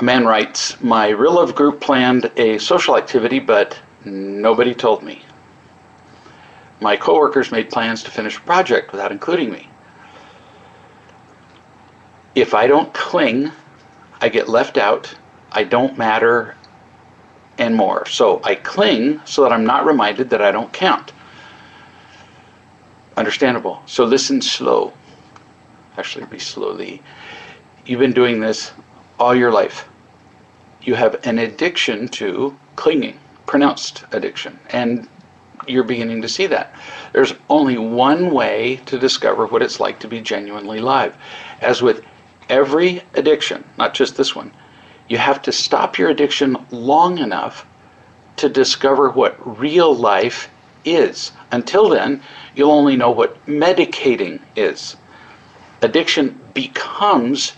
A man writes, my real love group planned a social activity, but nobody told me. My coworkers made plans to finish a project without including me. If I don't cling, I get left out, I don't matter, and more. So I cling so that I'm not reminded that I don't count. Understandable. So listen slow. Actually, be slowly. You've been doing this all your life. You have an addiction to clinging, pronounced addiction, and you're beginning to see that. There's only one way to discover what it's like to be genuinely alive. As with every addiction, not just this one, you have to stop your addiction long enough to discover what real life is. Until then, you'll only know what medicating is. Addiction becomes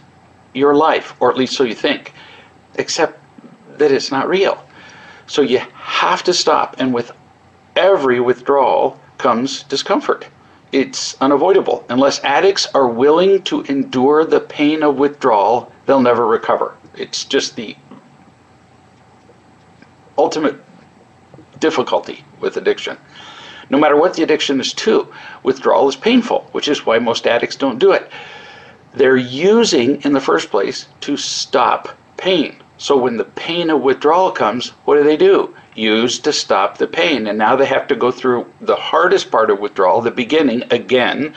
your life, or at least so you think, except that it's not real. So you have to stop, and with every withdrawal comes discomfort. It's unavoidable. Unless addicts are willing to endure the pain of withdrawal, they'll never recover. It's just the ultimate difficulty with addiction. No matter what the addiction is to, withdrawal is painful, which is why most addicts don't do it. They're using, in the first place, to stop pain. So when the pain of withdrawal comes, what do? Use to stop the pain. And now they have to go through the hardest part of withdrawal, the beginning, again,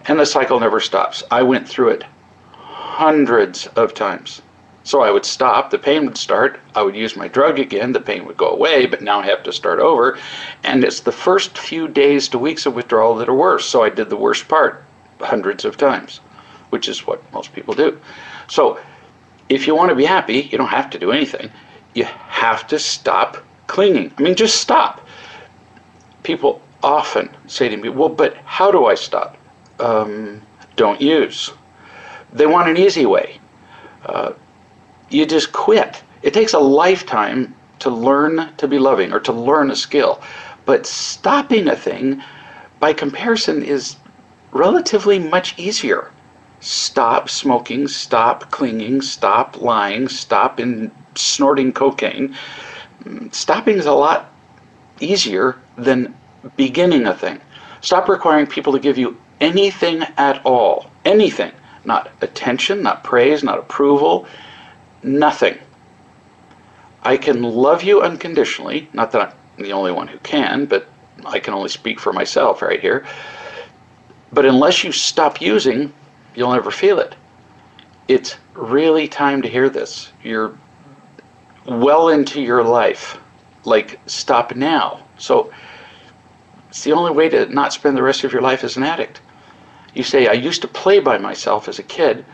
and the cycle never stops. I went through it hundreds of times. So I would stop, the pain would start, I would use my drug again, the pain would go away, but now I have to start over. And it's the first few days to weeks of withdrawal that are worse. So I did the worst part hundreds of times, which is what most people do. So if you want to be happy, you don't have to do anything. You have to stop clinging. I mean, just stop. People often say to me, well, but how do I stop? Don't use. They want an easy way. You just quit. It takes a lifetime to learn to be loving or to learn a skill. But stopping a thing, by comparison, is relatively much easier. Stop smoking, stop clinging, stop lying, stop snorting cocaine. Stopping is a lot easier than beginning a thing. Stop requiring people to give you anything at all. Anything. Not attention, not praise, not approval. Nothing. I can love you unconditionally. Not that I'm the only one who can, but I can only speak for myself right here. But unless you stop using, you'll never feel it. It's really time to hear this. You're well into your life. Like, stop now. So it's the only way to not spend the rest of your life as an addict. You say, I used to play by myself as a kid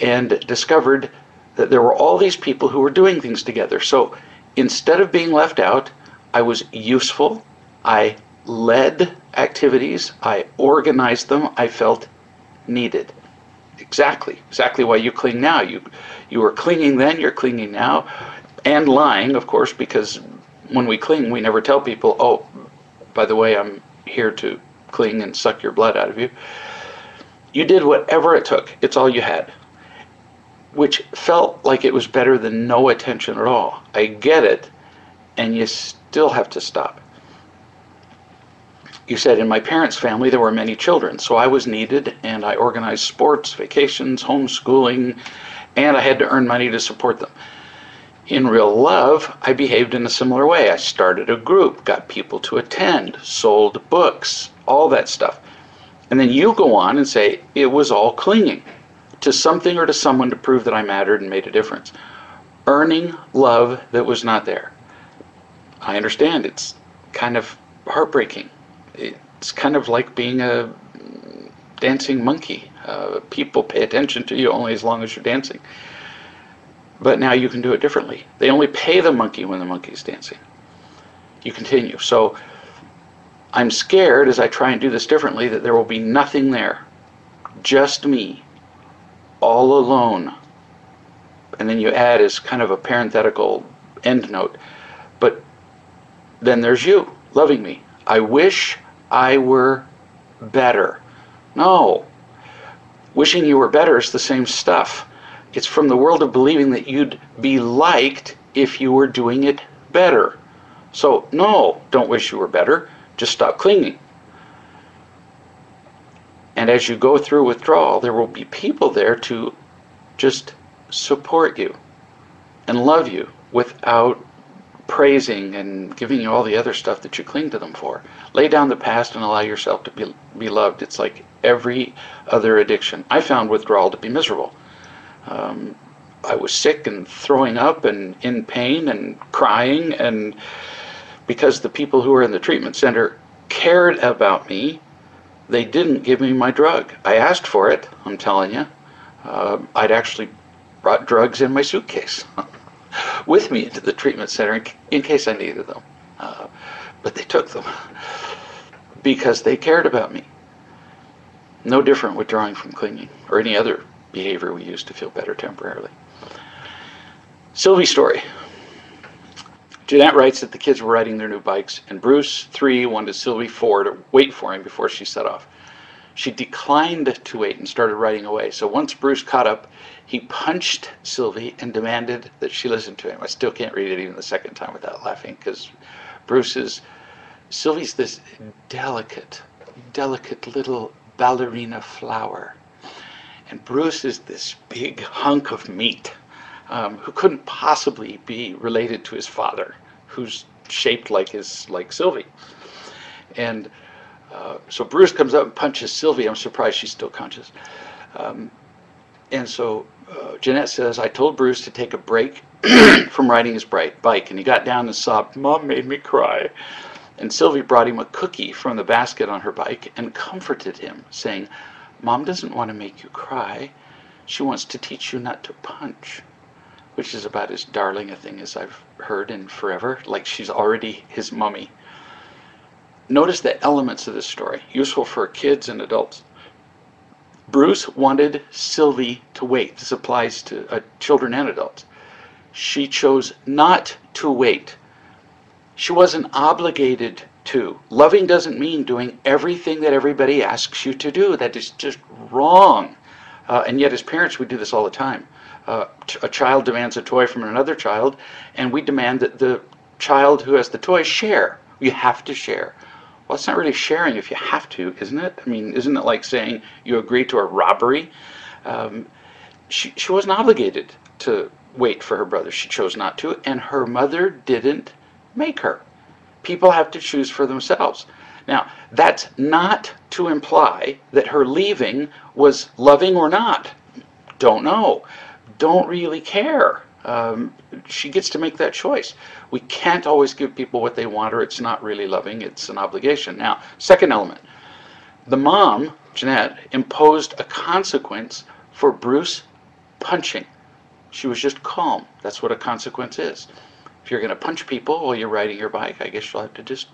and discovered that there were all these people who were doing things together. So instead of being left out, I was useful. I led activities. I organized them. I felt needed. Exactly why you cling now. You were clinging then, you're clinging now. And lying, of course, because when we cling, we never tell people, oh, by the way, I'm here to cling and suck your blood out of you. You did whatever it took. It's all you had, which felt like it was better than no attention at all. I get it, and you still have to stop. You said, in my parents' family, there were many children, so I was needed, and I organized sports, vacations, homeschooling, and I had to earn money to support them. In real love, I behaved in a similar way. I started a group, got people to attend, sold books, all that stuff. And then you go on and say, it was all clinging to something or to someone to prove that I mattered and made a difference. Earning love that was not there. I understand, it's kind of heartbreaking. It's kind of like being a dancing monkey. People pay attention to you only as long as you're dancing. But now you can do it differently. They only pay the monkey when the monkey's dancing. You continue. So I'm scared as I try and do this differently that there will be nothing there. Just me. All alone. And then you add as kind of a parenthetical end note. But then there's you, loving me. I wish I were better. No. Wishing you were better is the same stuff. It's from the world of believing that you'd be liked if you were doing it better. So, no, don't wish you were better. Just stop clinging. And as you go through withdrawal, there will be people there to just support you and love you without praising and giving you all the other stuff that you cling to them for. Lay down the past and allow yourself to be loved. It's like every other addiction. I found withdrawal to be miserable. I was sick and throwing up and in pain and crying, and because the people who were in the treatment center cared about me, they didn't give me my drug. I asked for it, I'm telling you. I'd actually brought drugs in my suitcase with me into the treatment center in case I needed them. But they took them because they cared about me. No different withdrawing from clinging or any other behavior we use to feel better temporarily. Sylvie's story. Jeanette writes that the kids were riding their new bikes, and Bruce, 3, wanted Sylvie, 4, to wait for him before she set off. She declined to wait and started riding away. So once Bruce caught up, he punched Sylvie and demanded that she listen to him. I still can't read it even the second time without laughing, because Sylvie's this delicate little ballerina flower. And Bruce is this big hunk of meat who couldn't possibly be related to his father, who's shaped like Sylvie. And so Bruce comes up and punches Sylvie. I'm surprised she's still conscious. And so Jeanette says, I told Bruce to take a break from riding his bike, and he got down and sobbed, Mom made me cry. And Sylvie brought him a cookie from the basket on her bike and comforted him, saying, Mom doesn't want to make you cry. She wants to teach you not to punch, which is about as darling a thing as I've heard in forever, like she's already his mummy. Notice the elements of this story, useful for kids and adults. Bruce wanted Sylvie to wait. This applies to children and adults. She chose not to wait. She wasn't obligated to. Loving doesn't mean doing everything that everybody asks you to do. That is just wrong. And yet as parents, we do this all the time. A child demands a toy from another child, and we demand that the child who has the toy share. You have to share. Well, it's not really sharing if you have to, isn't it? I mean, isn't it like saying you agree to a robbery? She wasn't obligated to wait for her brother. She chose not to, and her mother didn't make her. People have to choose for themselves. Now, that's not to imply that her leaving was loving or not. Don't know. Don't really care. She gets to make that choice. We can't always give people what they want, or it's not really loving, it's an obligation. Now, second element. The mom, Jeanette, imposed a consequence for Bruce punching. She was just calm. That's what a consequence is. If you're going to punch people while you're riding your bike, I guess you'll have to just,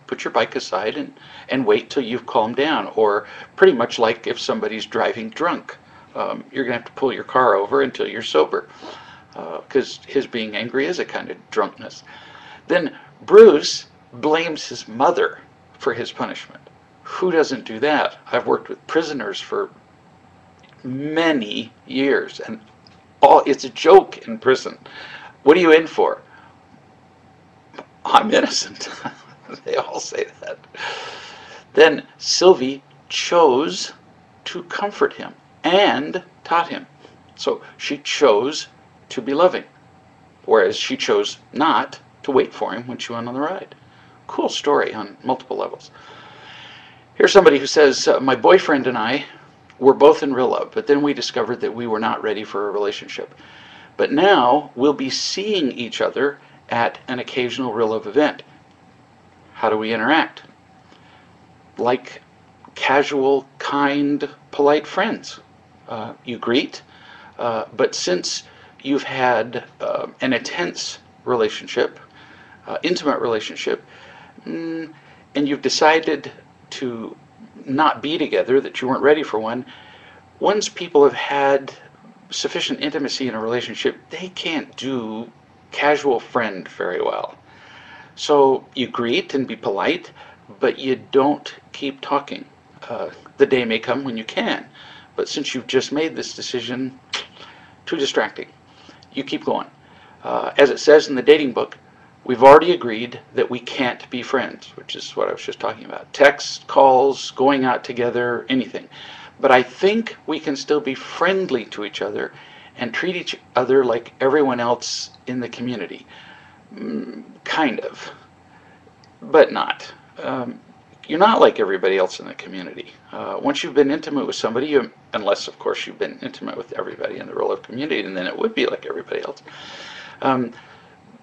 put your bike aside and wait till you've calmed down. Or pretty much like if somebody's driving drunk. You're going to have to pull your car over until you're sober. Because his being angry is a kind of drunkenness. Then Bruce blames his mother for his punishment. Who doesn't do that? I've worked with prisoners for many years, and it's a joke in prison. What are you in for? I'm innocent. They all say that. Then Sylvie chose to comfort him and taught him. So she chose to be loving, whereas she chose not to wait for him when she went on the ride. Cool story on multiple levels. Here's somebody who says, my boyfriend and I were both in real love, but then we discovered that we were not ready for a relationship. But now we'll be seeing each other at an occasional real love event. How do we interact? Like casual, kind, polite friends. You greet, but since you've had an intense relationship, intimate relationship, and you've decided to not be together, that you weren't ready for one, once people have had sufficient intimacy in a relationship, they can't do casual friend very well. So you greet and be polite, but you don't keep talking. The day may come when you can, but since you've just made this decision, too distracting. You keep going. As it says in the dating book, we've already agreed that we can't be friends, which is what I was just talking about. Texts, calls, going out together, anything. But I think we can still be friendly to each other and treat each other like everyone else in the community. Kind of, but not. You're not like everybody else in the community. Once you've been intimate with somebody, unless of course you've been intimate with everybody in the role of community, and then it would be like everybody else.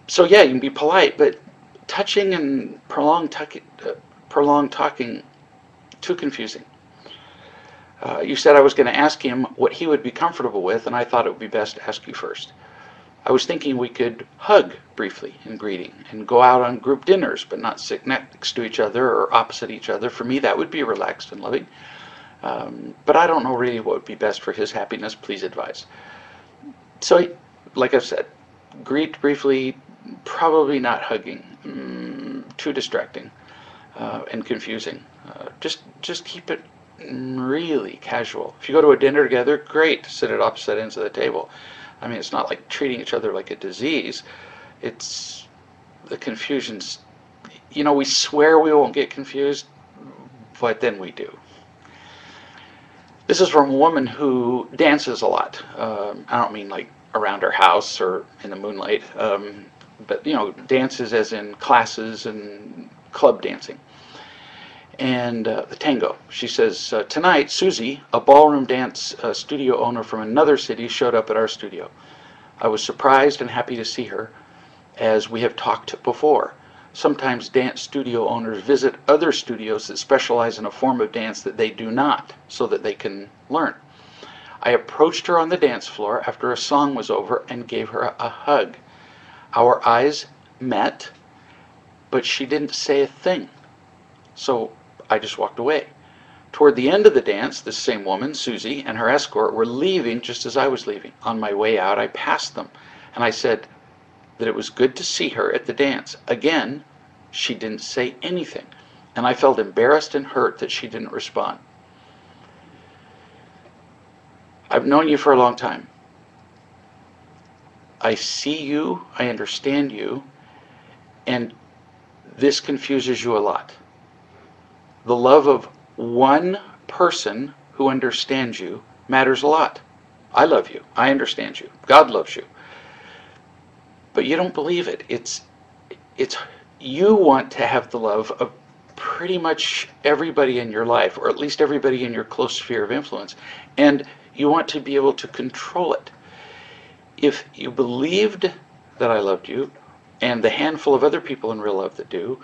So yeah, you can be polite, but touching and prolonged talking, too confusing. You said I was going to ask him what he would be comfortable with, and I thought it would be best to ask you first. I was thinking we could hug briefly in greeting and go out on group dinners, but not sit next to each other or opposite each other. For me, that would be relaxed and loving. But I don't know really what would be best for his happiness. Please advise. So, like I've said, greet briefly, probably not hugging. Too distracting and confusing. Just keep it really casual. If you go to a dinner together, great. Sit at opposite ends of the table. I mean, it's not like treating each other like a disease. It's the confusions. You know, we swear we won't get confused, but then we do. This is from a woman who dances a lot. I don't mean like around her house or in the moonlight, but, you know, dances as in classes and club dancing. And the tango. She says, tonight, Susie, a ballroom dance studio owner from another city, showed up at our studio. I was surprised and happy to see her, as we have talked before. Sometimes dance studio owners visit other studios that specialize in a form of dance that they do not, so that they can learn. I approached her on the dance floor after a song was over and gave her a hug. Our eyes met, but she didn't say a thing. So I just walked away. Toward the end of the dance, this same woman, Susie, and her escort were leaving just as I was leaving. On my way out, I passed them, and I said that it was good to see her at the dance. Again, she didn't say anything, and I felt embarrassed and hurt that she didn't respond. I've known you for a long time. I see you, I understand you, and this confuses you a lot. The love of one person who understands you matters a lot. I love you. I understand you. God loves you. But you don't believe it. It's you want to have the love of pretty much everybody in your life, or at least everybody in your close sphere of influence, and you want to be able to control it. If you believed that I loved you, and the handful of other people in real love that do,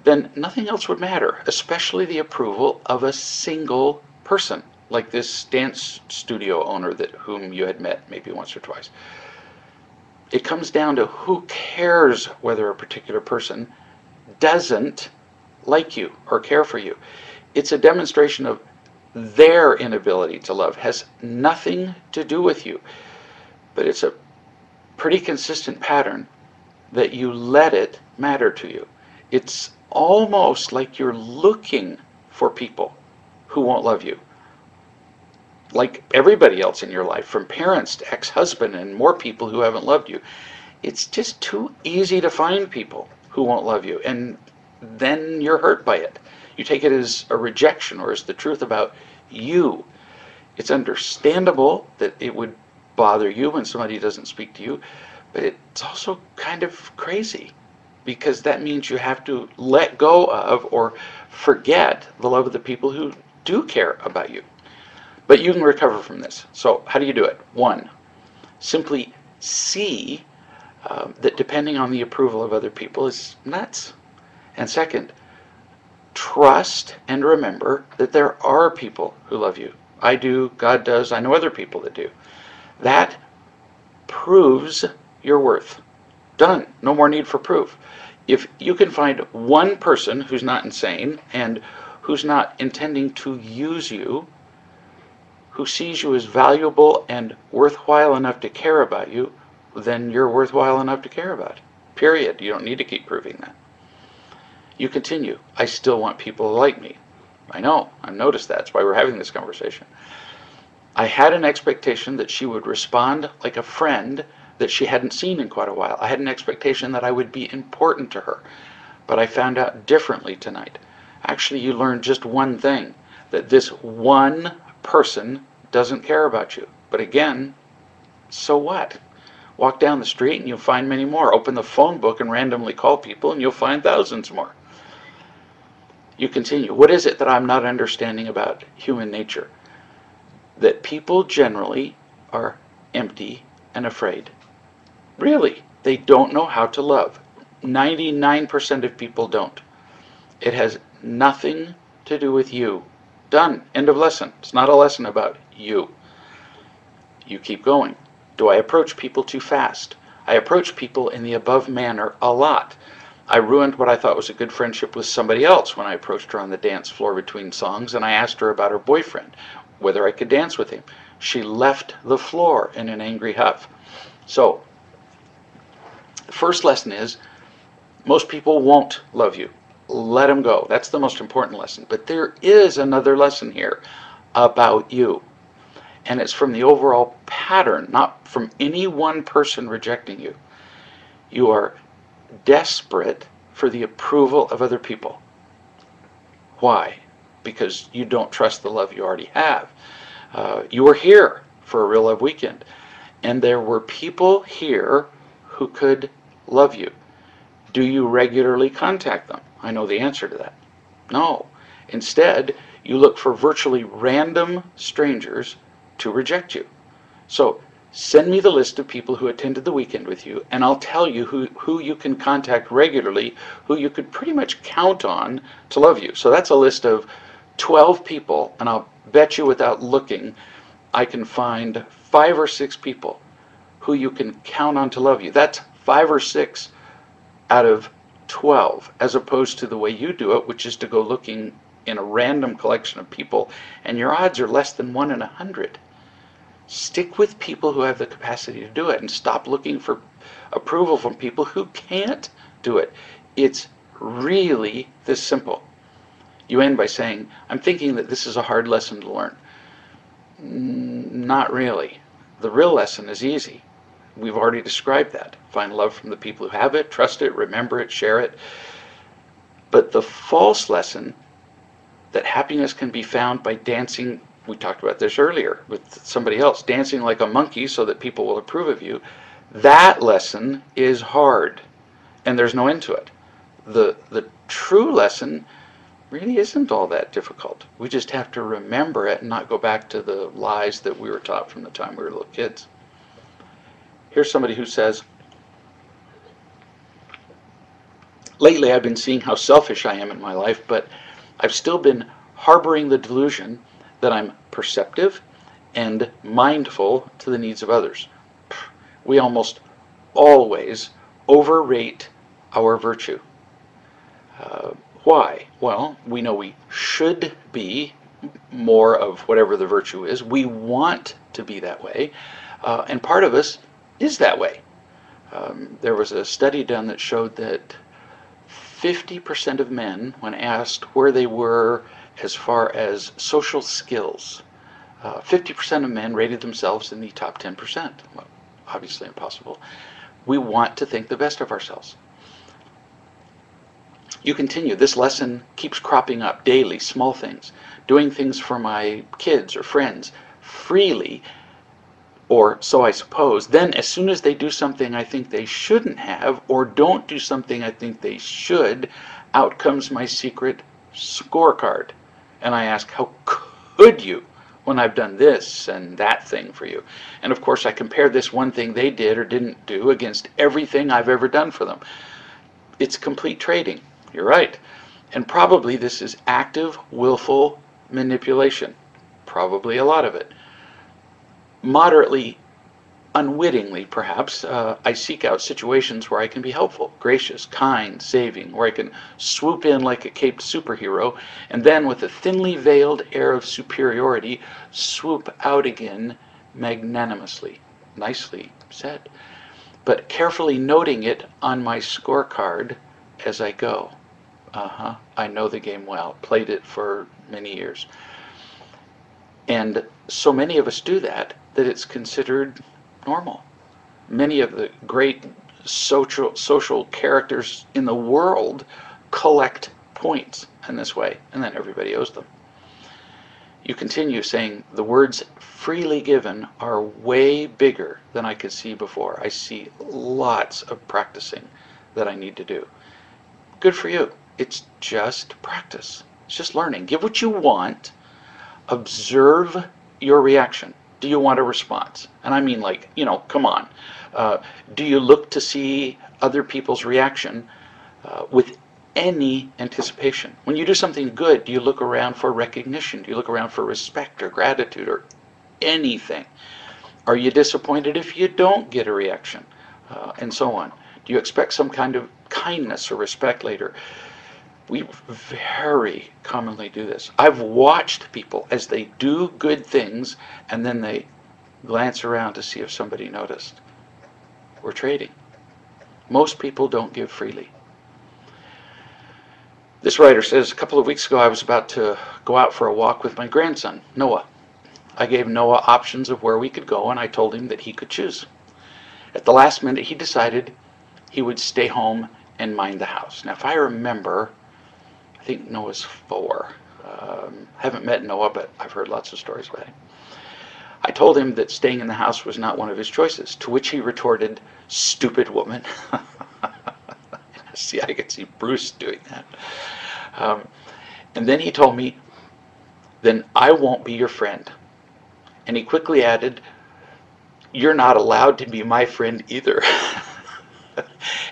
then nothing else would matter, especially the approval of a single person, like this dance studio owner whom you had met maybe once or twice. It comes down to who cares whether a particular person doesn't like you or care for you. It's a demonstration of their inability to love. It has nothing to do with you, but it's a pretty consistent pattern that you let it matter to you. It's almost like you're looking for people who won't love you. Like everybody else in your life, from parents to ex-husband and more people who haven't loved you. It's just too easy to find people who won't love you, and then you're hurt by it. You take it as a rejection or as the truth about you. It's understandable that it would bother you when somebody doesn't speak to you, but it's also kind of crazy, because that means you have to let go of or forget the love of the people who do care about you. But you can recover from this. So how do you do it? 1, simply see that depending on the approval of other people is nuts. And 2, trust and remember that there are people who love you. I do, God does, I know other people that do. That proves your worth. Done. No more need for proof. If you can find one person who's not insane and who's not intending to use you, who sees you as valuable and worthwhile enough to care about you, then you're worthwhile enough to care about. Period. You don't need to keep proving that. You continue. I still want people to like me. I know. I've noticed that. That's why we're having this conversation. I had an expectation that she would respond like a friend that she hadn't seen in quite a while. I had an expectation that I would be important to her. But I found out differently tonight. Actually, you learned just one thing, that this one person doesn't care about you. But again, so what? Walk down the street and you'll find many more. Open the phone book and randomly call people and you'll find thousands more. You continue. What is it that I'm not understanding about human nature? That people generally are empty and afraid. Really, they don't know how to love. 99% of people don't. It has nothing to do with you. Done. End of lesson. It's not a lesson about you. You keep going. Do I approach people too fast? I approach people in the above manner a lot. I ruined what I thought was a good friendship with somebody else when I approached her on the dance floor between songs and I asked her about her boyfriend, whether I could dance with him. She left the floor in an angry huff. So, the first lesson is, most people won't love you. Let them go. That's the most important lesson. But there is another lesson here about you. And it's from the overall pattern, not from any one person rejecting you. You are desperate for the approval of other people. Why? Because you don't trust the love you already have. You were here for a Real Love Weekend, and there were people here who could love you. Do you regularly contact them? I know the answer to that. No. Instead, you look for virtually random strangers to reject you. So, send me the list of people who attended the weekend with you, and I'll tell you who you can contact regularly, who you could pretty much count on to love you. So that's a list of 12 people, and I'll bet you without looking, I can find 5 or 6 people who you can count on to love you. That's 5 or 6 out of 12, as opposed to the way you do it, which is to go looking in a random collection of people, and your odds are less than 1 in 100. Stick with people who have the capacity to do it, and stop looking for approval from people who can't do it. It's really this simple. You end by saying, I'm thinking that this is a hard lesson to learn. Not really. The real lesson is easy. We've already described that. Find love from the people who have it, trust it, remember it, share it. But the false lesson that happiness can be found by dancing, we talked about this earlier with somebody else, dancing like a monkey so that people will approve of you, that lesson is hard, and there's no end to it. The true lesson really isn't all that difficult. We just have to remember it and not go back to the lies that we were taught from the time we were little kids. Here's somebody who says, lately I've been seeing how selfish I am in my life, but I've still been harboring the delusion that I'm perceptive and mindful to the needs of others. We almost always overrate our virtue. Why? Well, we know we should be more of whatever the virtue is. We want to be that way, and part of us is that way. There was a study done that showed that 50% of men, when asked where they were as far as social skills, 50% of men rated themselves in the top 10%. Well, obviously impossible. We want to think the best of ourselves. You continue. This lesson keeps cropping up daily, small things. Doing things for my kids or friends freely, or so I suppose. Then as soon as they do something I think they shouldn't have, or don't do something I think they should, out comes my secret scorecard. And I ask, how could you, when I've done this and that thing for you? And of course I compare this one thing they did or didn't do against everything I've ever done for them. It's complete trading. You're right. And probably this is active, willful manipulation. Probably a lot of it. Moderately, unwittingly perhaps, I seek out situations where I can be helpful, gracious, kind, saving, where I can swoop in like a caped superhero, and then with a thinly veiled air of superiority, swoop out again magnanimously. Nicely said. But carefully noting it on my scorecard as I go. I know the game well. Played it for many years. And so many of us do that it's considered normal. Many of the great social characters in the world collect points in this way, and then everybody owes them. You continue saying, the words freely given are way bigger than I could see before. I see lots of practicing that I need to do. Good for you. It's just practice. It's just learning. Give what you want. Observe your reaction. Do you want a response? And I mean, like, come on. Do you look to see other people's reaction with any anticipation? When you do something good, do you look around for recognition? Do you look around for respect or gratitude or anything? Are you disappointed if you don't get a reaction? And so on. Do you expect some kind of kindness or respect later? We very commonly do this. I've watched people as they do good things and then they glance around to see if somebody noticed. We're trading. Most people don't give freely. This writer says, a couple of weeks ago I was about to go out for a walk with my grandson, Noah. I gave Noah options of where we could go and I told him that he could choose. At the last minute he decided he would stay home and mind the house. Now if I remember, I think Noah's 4. Haven't met Noah, but I've heard lots of stories about him. I told him that staying in the house was not one of his choices, to which he retorted, "Stupid woman." See, I could see Bruce doing that. And then he told me, "Then I won't be your friend." And he quickly added, "You're not allowed to be my friend either."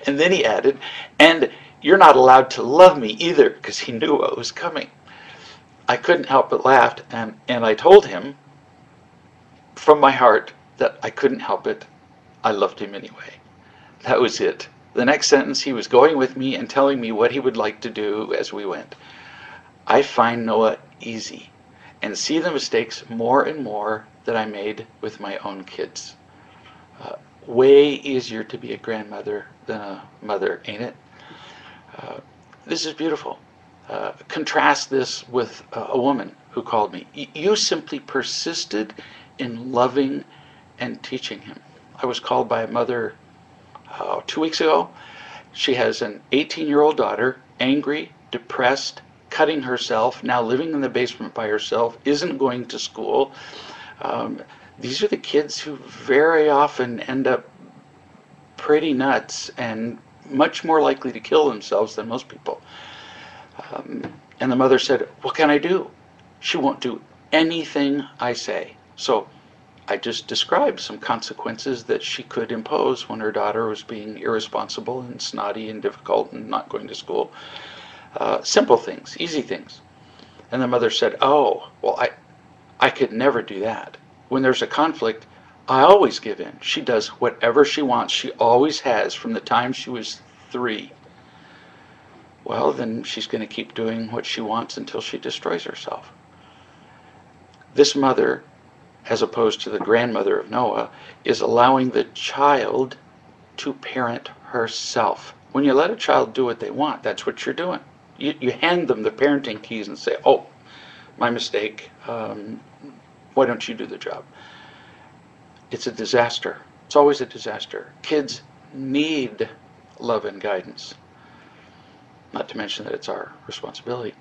And then he added, "And you're not allowed to love me either," because he knew what was coming. I couldn't help but laugh, and I told him from my heart that I couldn't help it. I loved him anyway. That was it. The next sentence, he was going with me and telling me what he would like to do as we went. I find Noah easy and see the mistakes more and more that I made with my own kids. Way easier to be a grandmother than a mother, ain't it? This is beautiful. Contrast this with a woman who called me. You simply persisted in loving and teaching him. I was called by a mother 2 weeks ago. She has an 18-year-old daughter, angry, depressed, cutting herself, now living in the basement by herself, isn't going to school. These are the kids who very often end up pretty nuts and much more likely to kill themselves than most people. And the mother said, "What can I do?" She won't do anything I say. So I just described some consequences that she could impose when her daughter was being irresponsible and snotty and difficult and not going to school. Simple things, easy things. And the mother said, "Oh, well, I could never do that. When there's a conflict, I always give in. She does whatever she wants. She always has from the time she was 3. Well, then she's going to keep doing what she wants until she destroys herself." This mother, as opposed to the grandmother of Noah, is allowing the child to parent herself. When you let a child do what they want, that's what you're doing. You hand them the parenting keys and say, "Oh, my mistake. Why don't you do the job?" It's a disaster. It's always a disaster. Kids need love and guidance. Not to mention that it's our responsibility.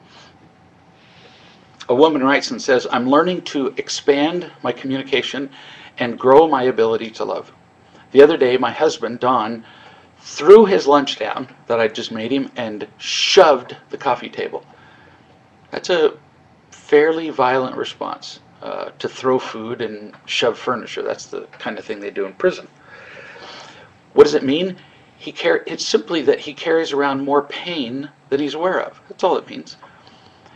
A woman writes and says, "I'm learning to expand my communication and grow my ability to love. The other day, my husband, Don, threw his lunch down that I just made him and shoved the coffee table." That's a fairly violent response, to throw food and shove furniture. That's the kind of thing they do in prison. What does it mean? It's simply that he carries around more pain than he's aware of. That's all it means.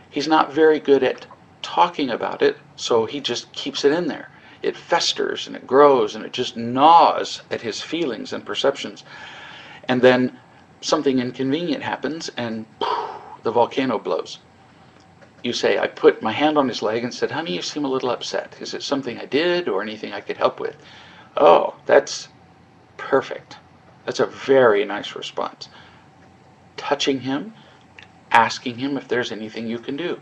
He's not very good at talking about it, so he just keeps it in there. It festers and it grows and it just gnaws at his feelings and perceptions. And then something inconvenient happens and the volcano blows. You say, "I put my hand on his leg and said, 'Honey, you seem a little upset. Is it something I did or anything I could help with?' Oh, that's perfect. That's a very nice response. Touching him, asking him if there's anything you can do.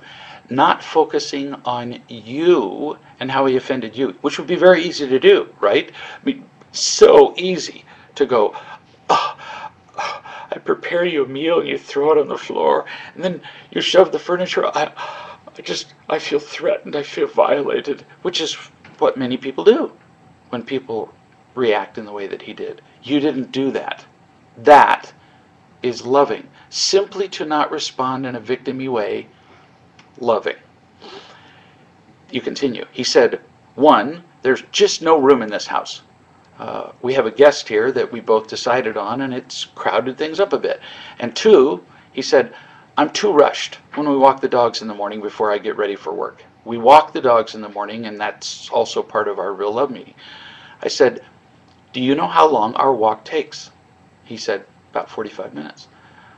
Not focusing on you and how he offended you, which would be very easy to do, right? I mean, so easy to go, oh, I prepare you a meal and you throw it on the floor, and then you shove the furniture. I feel threatened. I feel violated, which is what many people do when people react in the way that he did. You didn't do that. That is loving. Simply to not respond in a victim-y way, loving. You continue. He said, 1, there's just no room in this house. We have a guest here that we both decided on, and it's crowded things up a bit. And 2, he said, I'm too rushed when we walk the dogs in the morning before I get ready for work. We walk the dogs in the morning, and that's also part of our real love meeting. I said, do you know how long our walk takes? He said, about 45 minutes.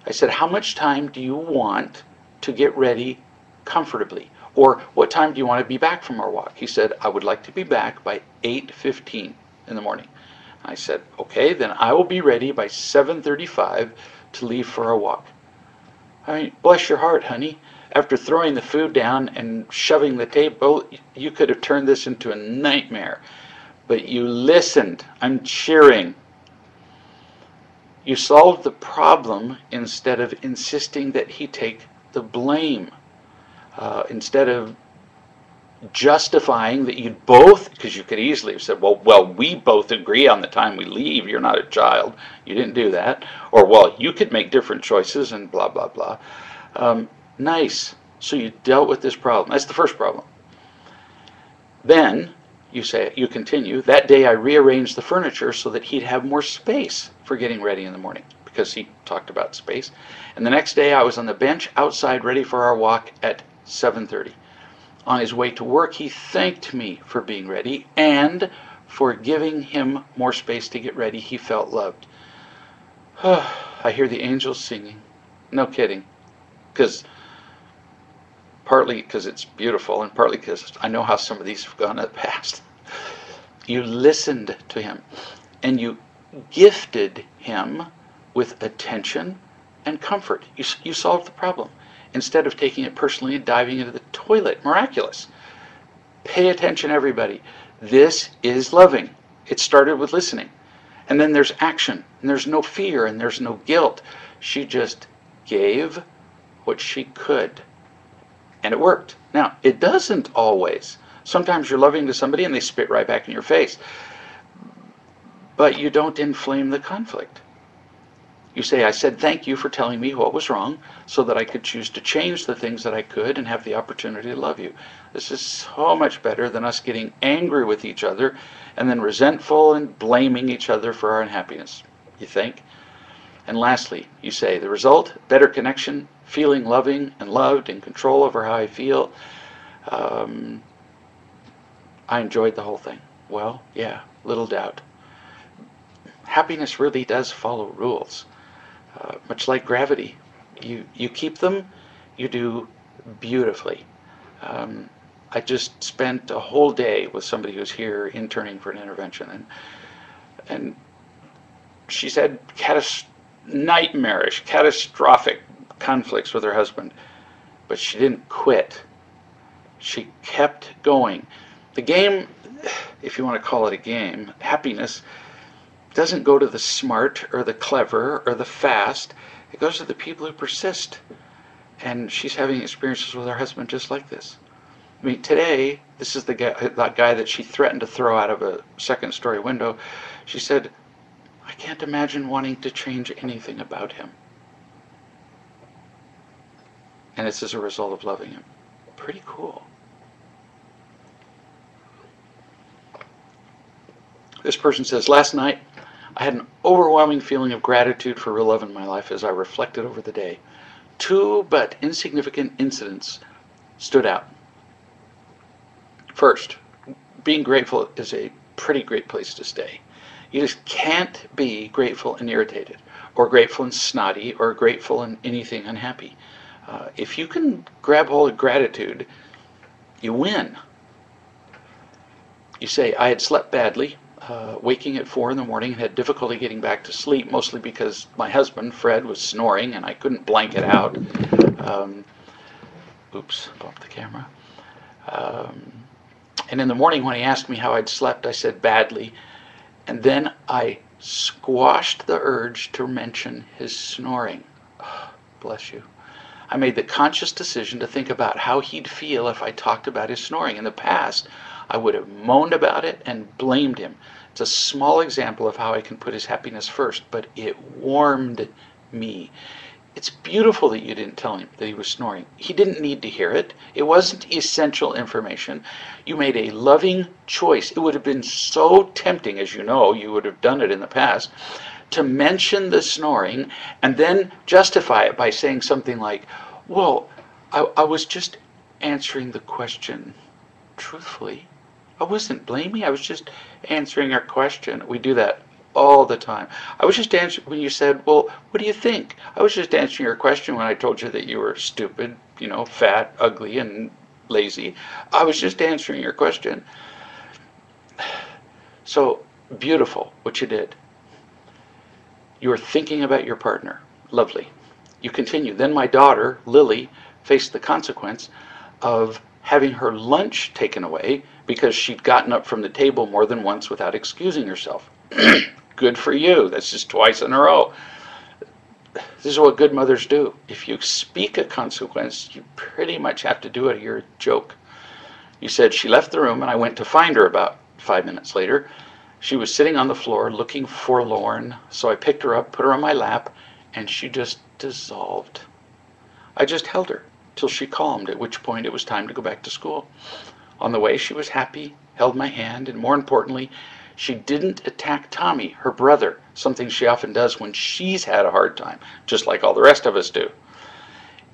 I said, how much time do you want to get ready comfortably? Or what time do you want to be back from our walk? He said, I would like to be back by 8:15 in the morning. I said, okay, then I will be ready by 7:35 to leave for our walk. I mean, bless your heart, honey. After throwing the food down and shoving the table, you could have turned this into a nightmare. But you listened. I'm cheering. You solved the problem instead of insisting that he take the blame. Instead of justifying that you'd both, because you could easily have said, well, we both agree on the time we leave. You're not a child. You didn't do that. Or, well, you could make different choices and blah, blah, blah. Nice. So you dealt with this problem. That's the first problem. Then you continue, that day I rearranged the furniture so that he'd have more space for getting ready in the morning, because he talked about space. And the next day I was on the bench outside ready for our walk at 7:30. On his way to work, he thanked me for being ready and for giving him more space to get ready. He felt loved. I hear the angels singing. No kidding. Partly because it's beautiful, and partly because I know how some of these have gone in the past. You listened to him, and you gifted him with attention and comfort. You solved the problem. Instead of taking it personally and diving into the toilet. Miraculous. Pay attention, everybody. This is loving. It started with listening. And then there's action, and there's no fear, and there's no guilt. She just gave what she could. And it worked. Now, it doesn't always. Sometimes you're loving to somebody and they spit right back in your face. But you don't inflame the conflict. You say, I said thank you for telling me what was wrong so that I could choose to change the things that I could and have the opportunity to love you. This is so much better than us getting angry with each other and then resentful and blaming each other for our unhappiness. You think? And lastly, you say, the result, better connection, feeling loving and loved, in control over how I feel. I enjoyed the whole thing. Well, yeah, little doubt. Happiness really does follow rules. Much like gravity. You keep them, you do beautifully. I just spent a whole day with somebody who's here interning for an intervention, and she said nightmarish, catastrophic conflicts with her husband, but she didn't quit. She kept going. The game, if you want to call it a game, happiness doesn't go to the smart or the clever or the fast. It goes to the people who persist. And she's having experiences with her husband just like this. I mean, today, this is that guy that she threatened to throw out of a second-story window. She said, I can't imagine wanting to change anything about him. And it's as a result of loving him. Pretty cool. This person says, last night, I had an overwhelming feeling of gratitude for real love in my life as I reflected over the day. 2 but insignificant incidents stood out. First, being grateful is a pretty great place to stay. You just can't be grateful and irritated, or grateful and snotty, or grateful and anything unhappy. If you can grab hold of gratitude, you win. You say, I had slept badly. Waking at 4 in the morning and had difficulty getting back to sleep, mostly because my husband, Fred, was snoring and I couldn't blank it out. Um, oops, bumped the camera. And in the morning when he asked me how I'd slept, I said badly. And then I squashed the urge to mention his snoring. Oh, bless you. I made the conscious decision to think about how he'd feel if I talked about his snoring. In the past, I would have moaned about it and blamed him. It's a small example of how I can put his happiness first, but it warmed me. It's beautiful that you didn't tell him that he was snoring. He didn't need to hear it. It wasn't essential information. You made a loving choice. It would have been so tempting, as you know, you would have done it in the past, to mention the snoring and then justify it by saying something like, well, I was just answering the question truthfully. I wasn't blaming. I was just answering our question. We do that all the time. I was just answering when you said, well, what do you think? I was just answering your question when I told you that you were stupid, fat, ugly, and lazy. I was just answering your question. So beautiful what you did. You were thinking about your partner. Lovely. You continue. Then my daughter, Lily, faced the consequence of having her lunch taken away because she'd gotten up from the table more than once without excusing herself. Good for you. That's just twice in a row. This is what good mothers do. If you speak a consequence, you pretty much have to do it or you're a joke. You said she left the room and I went to find her about 5 minutes later. She was sitting on the floor looking forlorn, so I picked her up, put her on my lap, and she just dissolved. I just held her till she calmed, at which point it was time to go back to school. On the way, she was happy, held my hand, and more importantly, she didn't attack Tommy, her brother, something she often does when she's had a hard time, just like all the rest of us do.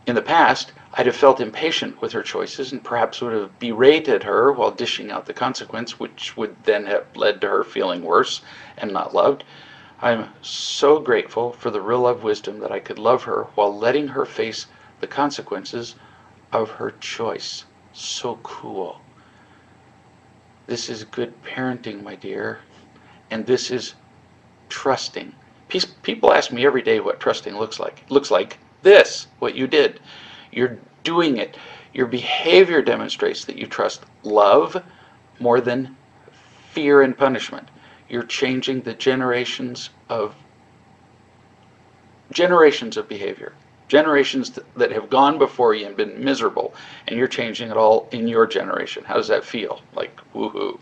In the past, I'd have felt impatient with her choices and perhaps would have berated her while dishing out the consequence, which would then have led to her feeling worse and not loved. I'm so grateful for the real love wisdom that I could love her while letting her face the consequences of her choice. So cool. This is good parenting, my dear, and this is trusting. People ask me every day what trusting looks like. It looks like this, what you did. You're doing it. Your behavior demonstrates that you trust love more than fear and punishment. You're changing the generations of behavior. Generations that have gone before you and been miserable, and you're changing it all in your generation. How does that feel? Like, woohoo.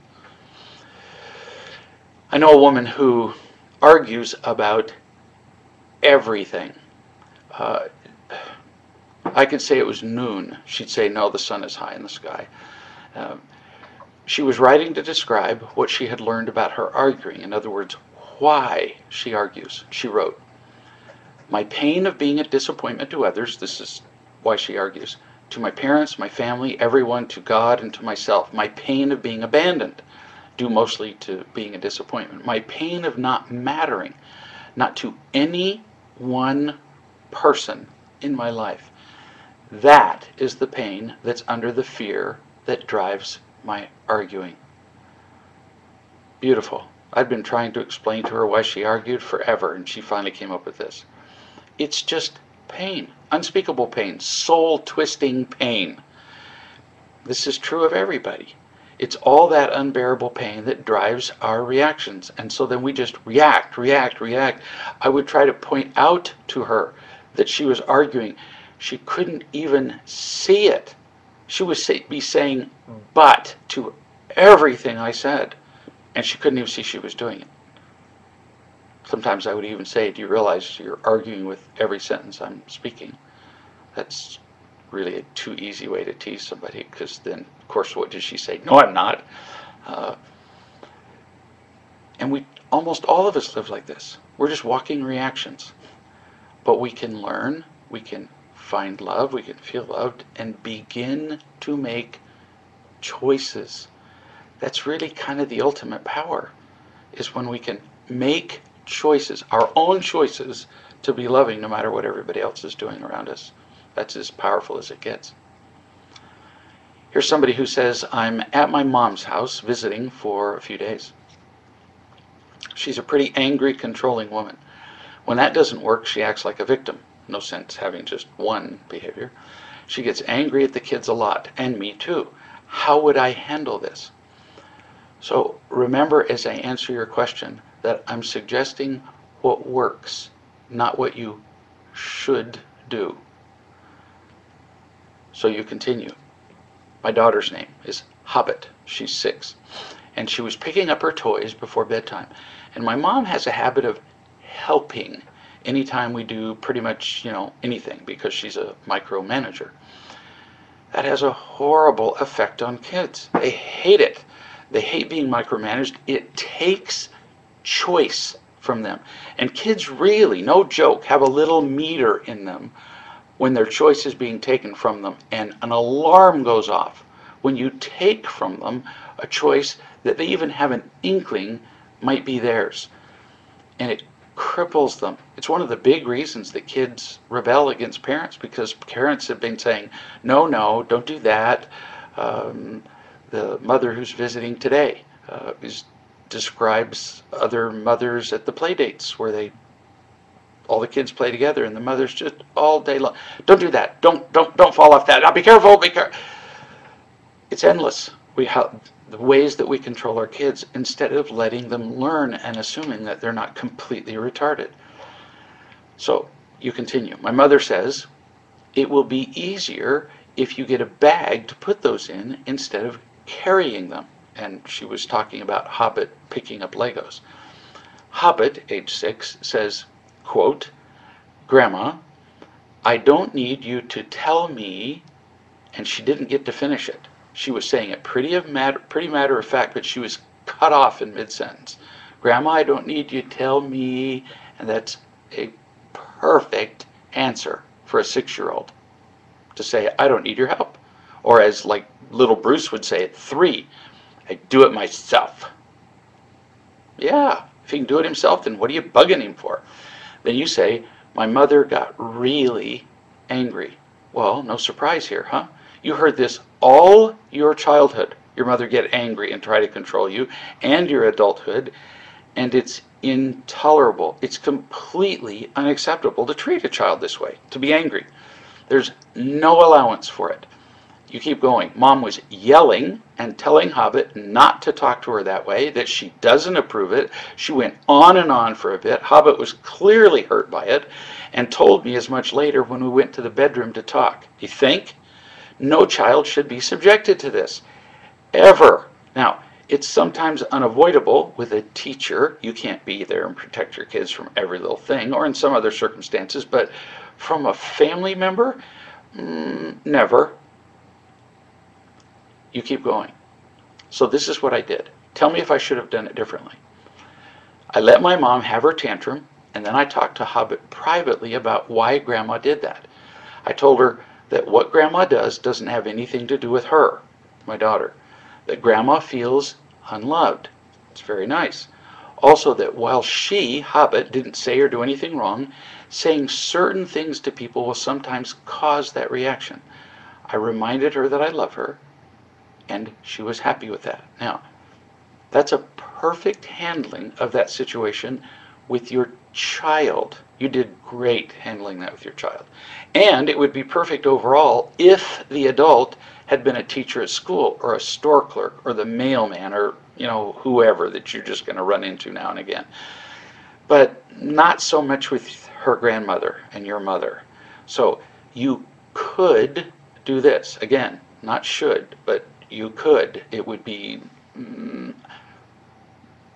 I know a woman who argues about everything. I could say it was noon. She'd say, no, the sun is high in the sky. She was writing to describe what she had learned about her arguing. In other words, why she argues. She wrote, my pain of being a disappointment to others, this is why she argues, to my parents, my family, everyone, to God, and to myself. My pain of being abandoned, due mostly to being a disappointment. My pain of not mattering, not to any one person in my life. That is the pain that's under the fear that drives my arguing. Beautiful. I'd been trying to explain to her why she argued forever, and she finally came up with this. It's just pain, unspeakable pain, soul-twisting pain. This is true of everybody. It's all that unbearable pain that drives our reactions. And so then we just react. I would try to point out to her that she was arguing. She couldn't even see it. She would be saying but to everything I said. And she couldn't even see she was doing it. Sometimes I would even say, do you realize you're arguing with every sentence I'm speaking? That's really a too easy way to tease somebody, because then, of course, what does she say? No, I'm not. And almost all of us live like this. We're just walking reactions. But we can learn, we can find love, we can feel loved, and begin to make choices. That's really kind of the ultimate power, is when we can make choices, our own choices, to be loving no matter what everybody else is doing around us. That's as powerful as it gets. Here's somebody who says, I'm at my mom's house visiting for a few days. She's a pretty angry, controlling woman. When that doesn't work, she acts like a victim. no sense having just one behavior. She gets angry at the kids a lot, and me too. How would I handle this? So remember, as I answer your question, that I'm suggesting what works, not what you should do. So you continue. My daughter's name is Hobbit. She's 6. And she was picking up her toys before bedtime. And my mom has a habit of helping anytime we do pretty much, anything, because she's a micromanager. That has a horrible effect on kids. They hate it. They hate being micromanaged. It takes choice from them. And kids really, no joke, have a little meter in them when their choice is being taken from them, and an alarm goes off when you take from them a choice that they even have an inkling might be theirs. And it cripples them. It's one of the big reasons that kids rebel against parents, because parents have been saying, no, don't do that. The mother who's visiting today describes other mothers at the play dates where all the kids play together and the mother's just all day long. Don't do that. Don't fall off that. Now be careful. It's endless. We have the ways that we control our kids instead of letting them learn and assuming that they're not completely retarded. So you continue. My mother says it will be easier if you get a bag to put those in instead of carrying them. And she was talking about Hobbit picking up Legos. Hobbit, age 6, says, quote, Grandma, I don't need you to tell me, and she didn't get to finish it. She was saying it pretty matter of fact, but she was cut off in mid-sentence. Grandma, I don't need you to tell me, and that's a perfect answer for a 6-year-old to say, I don't need your help. Or as like little Bruce would say at 3, I do it myself. Yeah, if he can do it himself, then what are you bugging him for? Then you say, my mother got really angry. Well, no surprise here, huh? You heard this all your childhood. Your mother get angry and try to control you, and your adulthood, and it's intolerable. It's completely unacceptable to treat a child this way, to be angry. There's no allowance for it. You keep going. Mom was yelling and telling Hobbit not to talk to her that way, that she doesn't approve it. She went on and on for a bit. Hobbit was clearly hurt by it and told me as much later when we went to the bedroom to talk. You think? No child should be subjected to this, ever. Now, it's sometimes unavoidable with a teacher. You can't be there and protect your kids from every little thing, or in some other circumstances, but from a family member, never. You keep going. So this is what I did. Tell me if I should have done it differently. I let my mom have her tantrum, and then I talked to Hobbit privately about why Grandma did that. I told her that what Grandma does doesn't have anything to do with her, my daughter. That Grandma feels unloved. It's very nice. Also that while she, Hobbit, didn't say or do anything wrong, saying certain things to people will sometimes cause that reaction. I reminded her that I love her, and she was happy with that. Now, that's a perfect handling of that situation with your child. You did great handling that with your child. And it would be perfect overall if the adult had been a teacher at school, or a store clerk, or the mailman, or whoever that you're just going to run into now and again. But not so much with her grandmother and your mother. So you could do this. Again, not should, but you could. It would be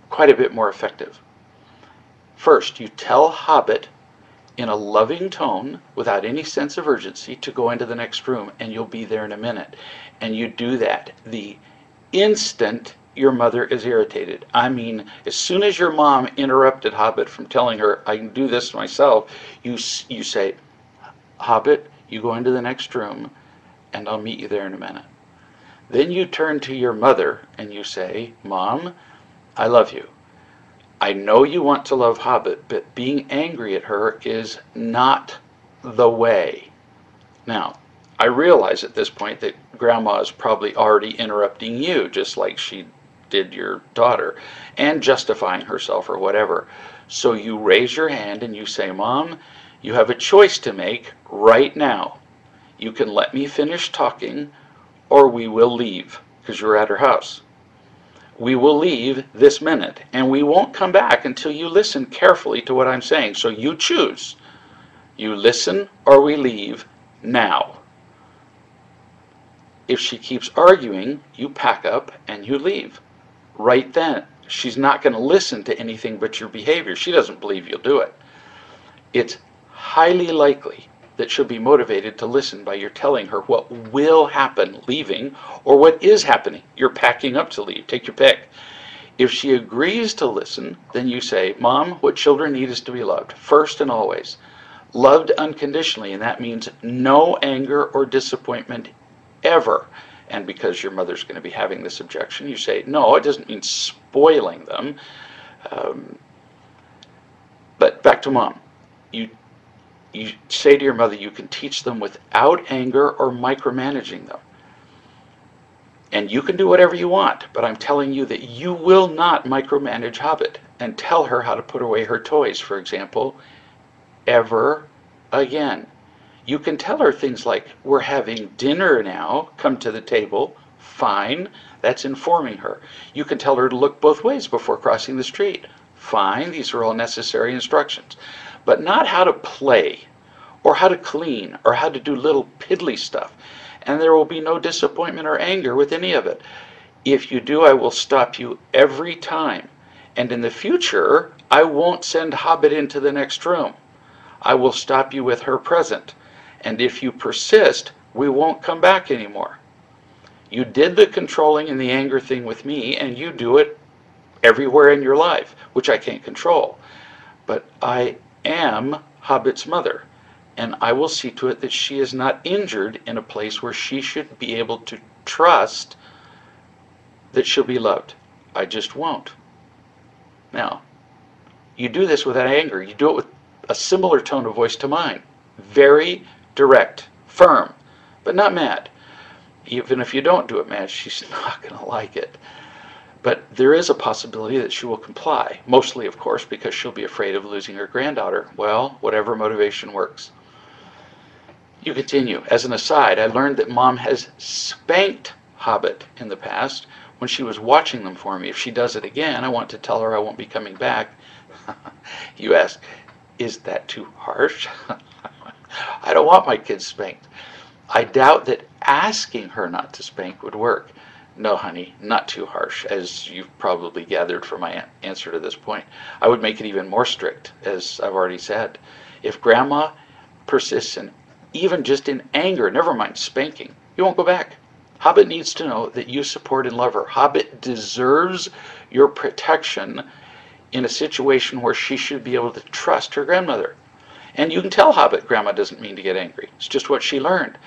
quite a bit more effective. First, you tell Hobbit in a loving tone, without any sense of urgency, to go into the next room, and you'll be there in a minute. And you do that the instant your mother is irritated. I mean, as soon as your mom interrupted Hobbit from telling her, I can do this myself, you say, Hobbit, you go into the next room, and I'll meet you there in a minute. Then you turn to your mother and you say, Mom, I love you. I know you want to love Hobbit, but being angry at her is not the way. Now, I realize at this point that Grandma is probably already interrupting you, just like she did your daughter, and justifying herself or whatever. So you raise your hand and you say, Mom, You have a choice to make right now. You can let me finish talking, or we will leave, because you're at her house. We will leave this minute, and we won't come back until you listen carefully to what I'm saying. So you choose. You listen or we leave now. If she keeps arguing, you pack up and you leave. Right then. She's not going to listen to anything but your behavior. She doesn't believe you'll do it. It's highly likely that she'll be motivated to listen by your telling her what will happen leaving, or what is happening. You're packing up to leave. Take your pick. If she agrees to listen, then you say, Mom, what children need is to be loved, first and always. Loved unconditionally, and that means no anger or disappointment ever. And because your mother's going to be having this objection, you say, no, it doesn't mean spoiling them. But back to Mom. You say to your mother you can teach them without anger or micromanaging them. And you can do whatever you want, but I'm telling you that you will not micromanage Hobbit and tell her how to put away her toys, for example, ever again. You can tell her things like, we're having dinner now, come to the table, fine, that's informing her. You can tell her to look both ways before crossing the street, fine, these are all necessary instructions. But not how to play, or how to clean, or how to do little piddly stuff. And there will be no disappointment or anger with any of it. If you do, I will stop you every time. And in the future, I won't send Hobbit into the next room. I will stop you with her present. And if you persist, we won't come back anymore. You did the controlling and the anger thing with me, and you do it everywhere in your life, which I can't control. But I am Hobbit's mother, and I will see to it that she is not injured in a place where she should be able to trust that she'll be loved. I just won't. Now, you do this without anger. You do it with a similar tone of voice to mine. Very direct, firm, but not mad. Even if you don't do it mad, she's not going to like it. But there is a possibility that she will comply, mostly, of course, because she'll be afraid of losing her granddaughter. Well, whatever motivation works. You continue. As an aside, I learned that Mom has spanked Hobbit in the past when she was watching them for me. If she does it again, I want to tell her I won't be coming back. You ask, is that too harsh? I don't want my kids spanked. I doubt that asking her not to spank would work. No, honey, not too harsh, as you've probably gathered from my answer to this point. I would make it even more strict, as I've already said. If Grandma persists in even just in anger, never mind spanking, you won't go back. Hobbit needs to know that you support and love her. Hobbit deserves your protection in a situation where she should be able to trust her grandmother. And you can tell Hobbit Grandma doesn't mean to get angry. It's just what she learned.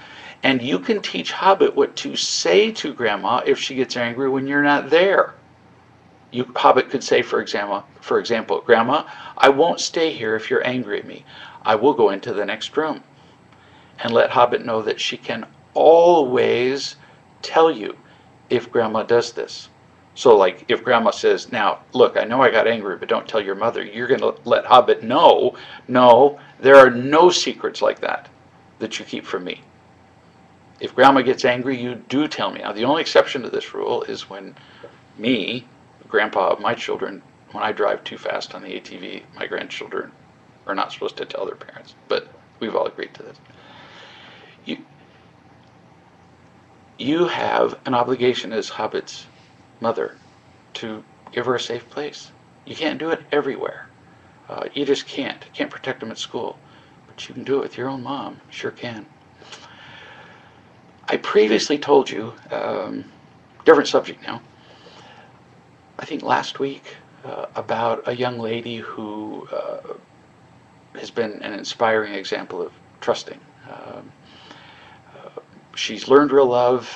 And you can teach Hobbit what to say to Grandma if she gets angry when you're not there. Hobbit could say, for example, Grandma, I won't stay here if you're angry at me. I will go into the next room. And let Hobbit know that she can always tell you if Grandma does this. So like if Grandma says, now, look, I know I got angry, but don't tell your mother. You're going to let Hobbit know, no, there are no secrets like that you keep from me. If Grandma gets angry, you do tell me. Now, the only exception to this rule is when me, Grandpa of my children, when I drive too fast on the ATV, my grandchildren are not supposed to tell their parents. But we've all agreed to this. You have an obligation as Hobbit's mother to give her a safe place. You can't do it everywhere. You just can't. You can't protect them at school. But you can do it with your own mom. You sure can. I previously told you, different subject now, I think last week, about a young lady who has been an inspiring example of trusting. She's learned real love.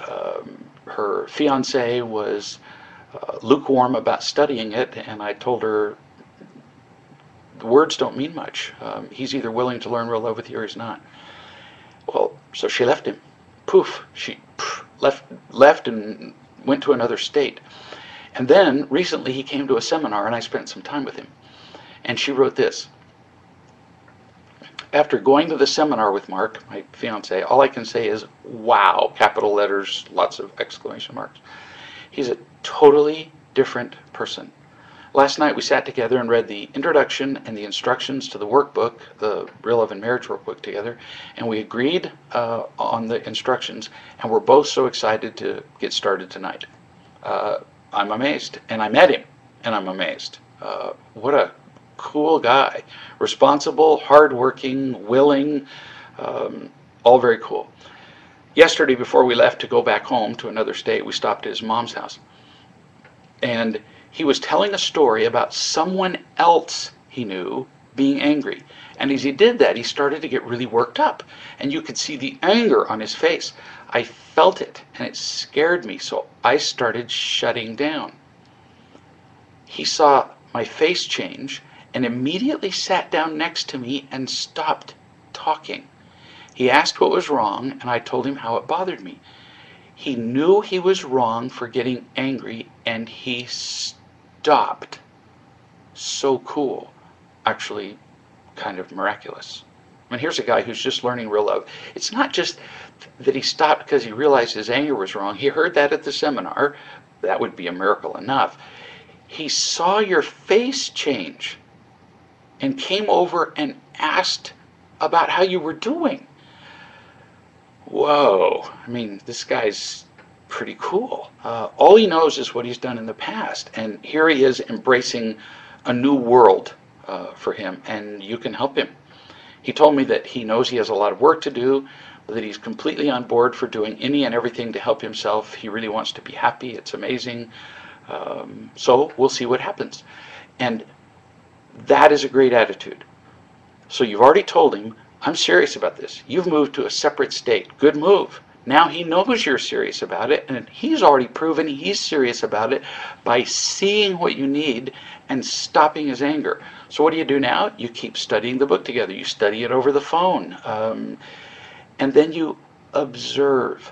Her fiance was lukewarm about studying it, and I told her the words don't mean much. He's either willing to learn real love with you or he's not. Well, so she left him. Poof, she left and went to another state. And then recently he came to a seminar and I spent some time with him. And she wrote this: After going to the seminar with Mark, my fiance, all I can say is, wow, capital letters, lots of exclamation marks. He's a totally different person. Last night we sat together and read the introduction and the instructions to the workbook, the Real Love and Marriage workbook together, and we agreed on the instructions, and we're both so excited to get started tonight. I'm amazed, and I met him, and I'm amazed. What a cool guy. Responsible, hardworking, willing, all very cool. Yesterday, before we left to go back home to another state, we stopped at his mom's house. And he was telling a story about someone else he knew being angry. And as he did that, he started to get really worked up. And you could see the anger on his face. I felt it, and it scared me, so I started shutting down. He saw my face change and immediately sat down next to me and stopped talking. He asked what was wrong, and I told him how it bothered me. He knew he was wrong for getting angry, and he stopped. So cool. Actually, kind of miraculous. I mean, here's a guy who's just learning real love. It's not just that he stopped because he realized his anger was wrong. He heard that at the seminar. That would be a miracle enough. He saw your face change and came over and asked about how you were doing. Whoa, I mean, this guy's pretty cool. All he knows is what he's done in the past, and here he is embracing a new world for him, and you can help him. He told me that he knows he has a lot of work to do, but that he's completely on board for doing any and everything to help himself. He really wants to be happy. It's amazing. So we'll see what happens. And that is a great attitude. So you've already told him, I'm serious about this. You've moved to a separate state. Good move. Now he knows you're serious about it, and he's already proven he's serious about it by seeing what you need and stopping his anger. So what do you do now? You keep studying the book together. You study it over the phone. And then you observe.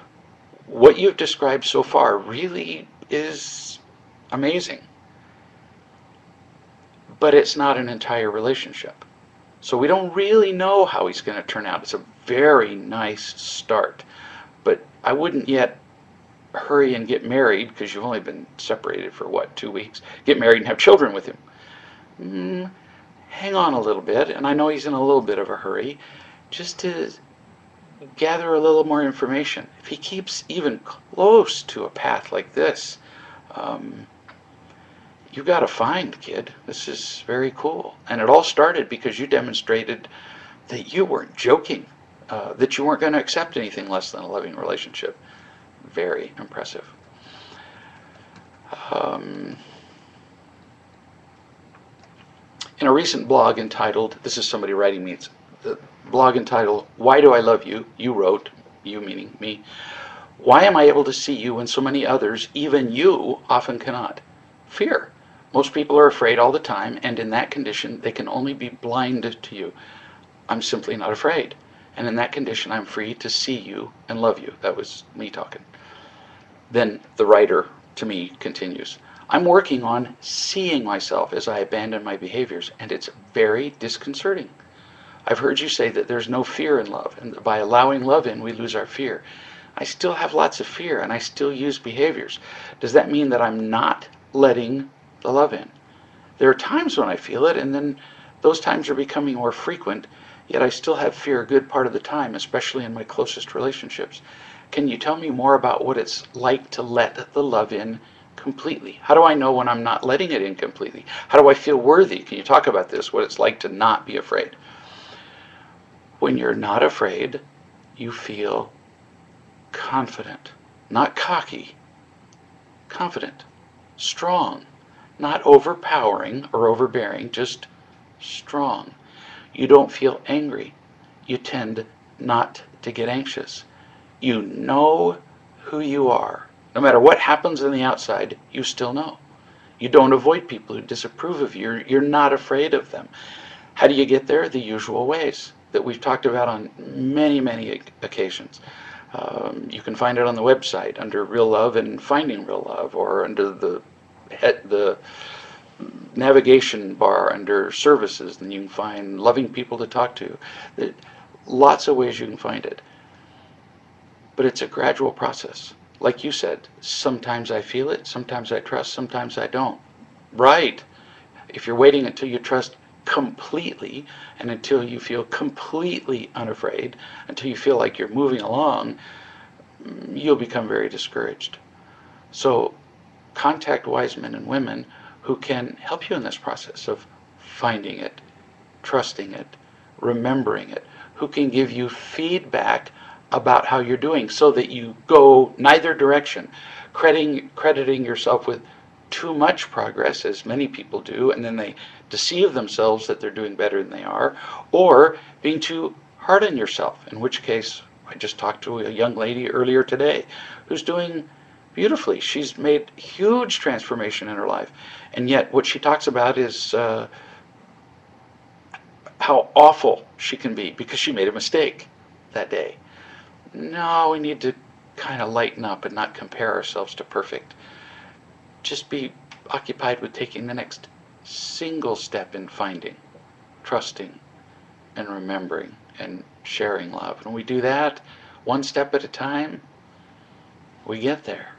What you've described so far really is amazing. But it's not an entire relationship. So we don't really know how he's going to turn out. It's a very nice start. But I wouldn't yet hurry and get married, because you've only been separated for, 2 weeks? Get married and have children with him. Hang on a little bit, and I know he's in a little bit of a hurry, just to gather a little more information. If he keeps even close to a path like this, you got to find, kid. This is very cool. And it all started because you demonstrated that you weren't joking, that you weren't going to accept anything less than a loving relationship. Very impressive. In a recent blog entitled, this is somebody writing me, it's the blog entitled, Why Do I Love You? You wrote, you meaning me, why am I able to see you when so many others, even you, often cannot? Fear. Most people are afraid all the time, and in that condition, they can only be blind to you. I'm simply not afraid. And in that condition, I'm free to see you and love you. That was me talking. Then the writer, to me, continues. I'm working on seeing myself as I abandon my behaviors, and it's very disconcerting. I've heard you say that there's no fear in love, and that by allowing love in, we lose our fear. I still have lots of fear, and I still use behaviors. Does that mean that I'm not letting the love in? There are times when I feel it, and then those times are becoming more frequent, yet I still have fear a good part of the time, especially in my closest relationships. Can you tell me more about what it's like to let the love in completely? How do I know when I'm not letting it in completely? How do I feel worthy? Can you talk about this, what it's like to not be afraid? When you're not afraid, you feel confident, not cocky, confident, strong, not overpowering or overbearing, just strong. You don't feel angry. You tend not to get anxious. You know who you are. No matter what happens on the outside, you still know. You don't avoid people who disapprove of you. You're not afraid of them. How do you get there? The usual ways that we've talked about on many, many occasions. You can find it on the website under Real Love and Finding Real Love, or under the navigation bar under services, and you can find loving people to talk to. Lots of ways you can find it. But it's a gradual process. Like you said, sometimes I feel it, sometimes I trust, sometimes I don't. Right. If you're waiting until you trust completely and until you feel completely unafraid, until you feel like you're moving along, you'll become very discouraged. So contact wise men and women who can help you in this process of finding it, trusting it, remembering it, who can give you feedback about how you're doing so that you go neither direction, crediting yourself with too much progress, as many people do, and then they deceive themselves that they're doing better than they are, or being too hard on yourself, in which case I just talked to a young lady earlier today who's doing beautifully. She's made huge transformation in her life, and yet what she talks about is how awful she can be because she made a mistake that day. No, we need to kind of lighten up and not compare ourselves to perfect. Just be occupied with taking the next single step in finding, trusting, and remembering and sharing love. And we do that one step at a time, we get there.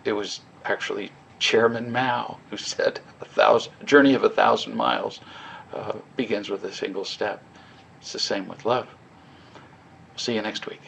It was actually Chairman Mao who said a journey of 1,000 miles begins with a single step. It's the same with love. See you next week.